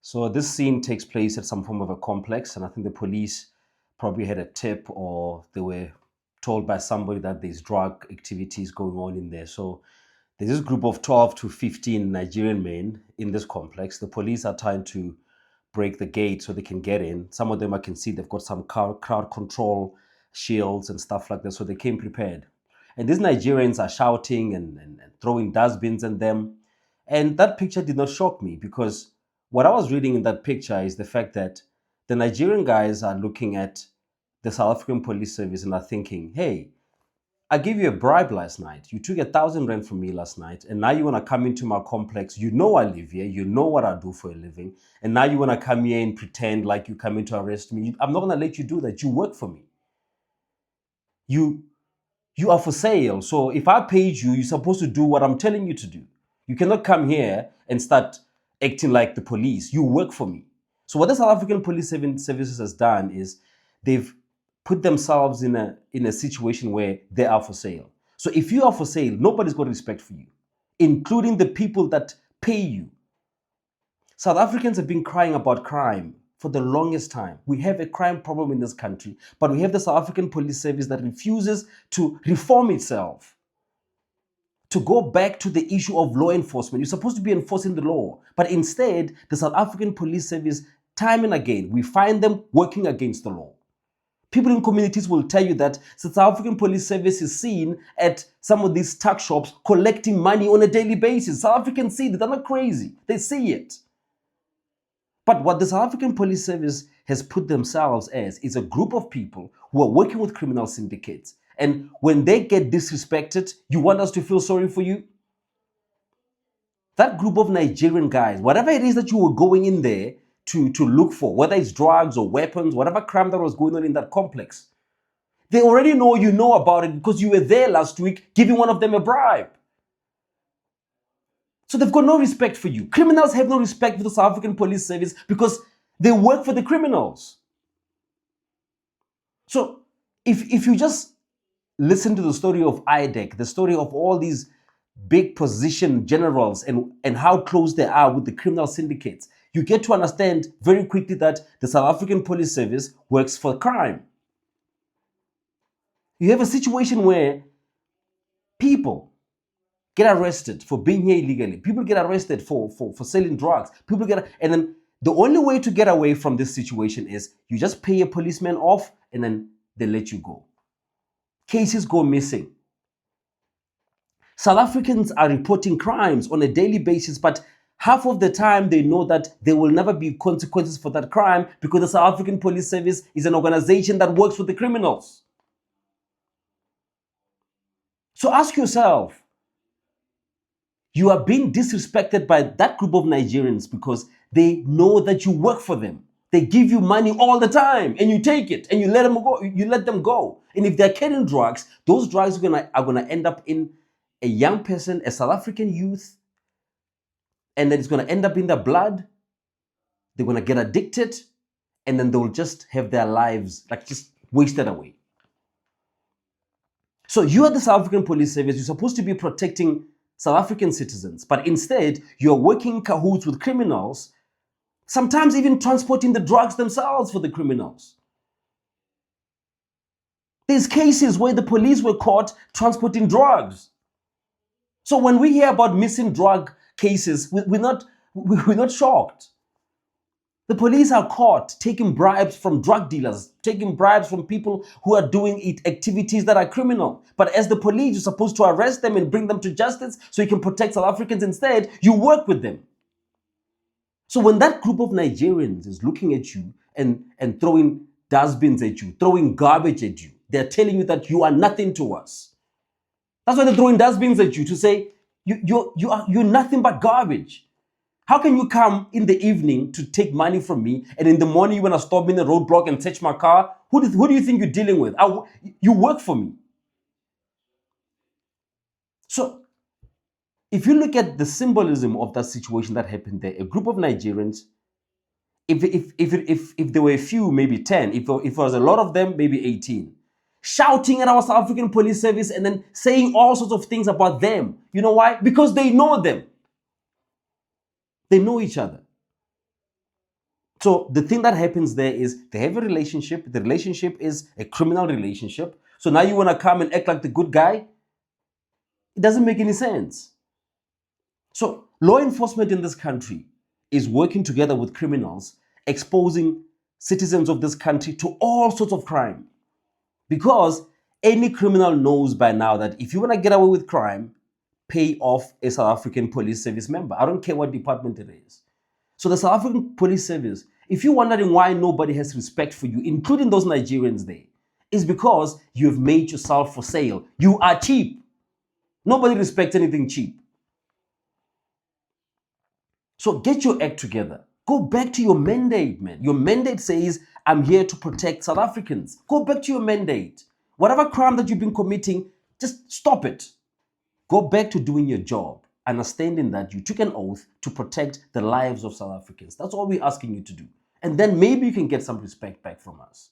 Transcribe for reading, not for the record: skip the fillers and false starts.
So this scene takes place at some form of a complex, and I think the police probably had a tip or they were told by somebody that there's drug activities going on in there. So there's this group of 12 to 15 Nigerian men in this complex. The police are trying to break the gate so they can get in. Some of them I can see they've got some crowd control shields and stuff like that. So they came prepared. And these Nigerians are shouting and throwing dustbins at them. And that picture did not shock me because what I was reading in that picture is the fact that the Nigerian guys are looking at the South African police service and are thinking, hey, I gave you a bribe last night. You took 1,000 rand from me last night, and now you want to come into my complex. You know I live here. You know what I do for a living. And now you want to come here and pretend like you come in to arrest me. I'm not going to let you do that. You work for me. You you are for sale. So if I paid you, you're supposed to do what I'm telling you to do. You cannot come here and start acting like the police. You work for me. So what the South African Police Services has done is they've put themselves in a situation where they are for sale. So if you are for sale, nobody's got respect for you, including the people that pay you. South Africans have been crying about crime for the longest time. We have a crime problem in this country, but we have the South African Police Service that refuses to reform itself, to go back to the issue of law enforcement. You're supposed to be enforcing the law, but instead, the South African Police Service, time and again, we find them working against the law. People in communities will tell you that the South African Police Service is seen at some of these tuck shops collecting money on a daily basis. South Africans see it. They're not crazy. They see it. But what the South African Police Service has put themselves as is a group of people who are working with criminal syndicates. And when they get disrespected, you want us to feel sorry for you? That group of Nigerian guys, whatever it is that you were going in there to look for, whether it's drugs or weapons, whatever crime that was going on in that complex, they already know you know about it because you were there last week giving one of them a bribe. So they've got no respect for you. Criminals have no respect for the South African Police Service because they work for the criminals. So if you just listen to the story of IDEC, the story of all these big position generals and how close they are with the criminal syndicates, you get to understand very quickly that the South African Police Service works for crime. You have a situation where people get arrested for being here illegally. People get arrested for selling drugs. And then the only way to get away from this situation is you just pay a policeman off and then they let you go. Cases go missing. South Africans are reporting crimes on a daily basis, but half of the time they know that there will never be consequences for that crime because the South African Police Service is an organization that works with the criminals. So ask yourself, you are being disrespected by that group of Nigerians because they know that you work for them. They give you money all the time and you take it and you let them go. You let them go. And if they're carrying drugs, those drugs are gonna end up in a young person, a South African youth, and then it's gonna end up in their blood. They're gonna get addicted, and then they'll just have their lives like just wasted away. So you are the South African Police Service. You're supposed to be protecting South African citizens, but instead you're working in cahoots with criminals, sometimes even transporting the drugs themselves for the criminals. There's cases where the police were caught transporting drugs. So when we hear about missing drug cases, we're not shocked. The police are caught taking bribes from drug dealers, taking bribes from people who are doing activities that are criminal. But as the police, you're supposed to arrest them and bring them to justice so you can protect South Africans instead. You work with them. So when that group of Nigerians is looking at you and throwing dustbins at you, throwing garbage at you, they're telling you that you are nothing to us. That's why they're throwing dustbins at you to say, you're nothing but garbage. How can you come in the evening to take money from me and in the morning you want to stop me in the roadblock and touch my car? Who do you think you're dealing with? You work for me. So if you look at the symbolism of that situation that happened there, a group of Nigerians, if there were a few, maybe 10, if there was a lot of them, maybe 18, shouting at our South African Police Service and then saying all sorts of things about them. You know why? Because they know them. They know each other. So the thing that happens there is they have a relationship. The relationship is a criminal relationship. So now you want to come and act like the good guy? It doesn't make any sense. So law enforcement in this country is working together with criminals, exposing citizens of this country to all sorts of crime. Because any criminal knows by now that if you want to get away with crime, pay off a South African police service member. I don't care what department it is. So the South African police service, if you're wondering why nobody has respect for you, including those Nigerians there, is because you have made yourself for sale. You are cheap. Nobody respects anything cheap. So get your act together. Go back to your mandate, man. Your mandate says, I'm here to protect South Africans. Go back to your mandate. Whatever crime that you've been committing, just stop it. Go back to doing your job, understanding that you took an oath to protect the lives of South Africans. That's all we're asking you to do. And then maybe you can get some respect back from us.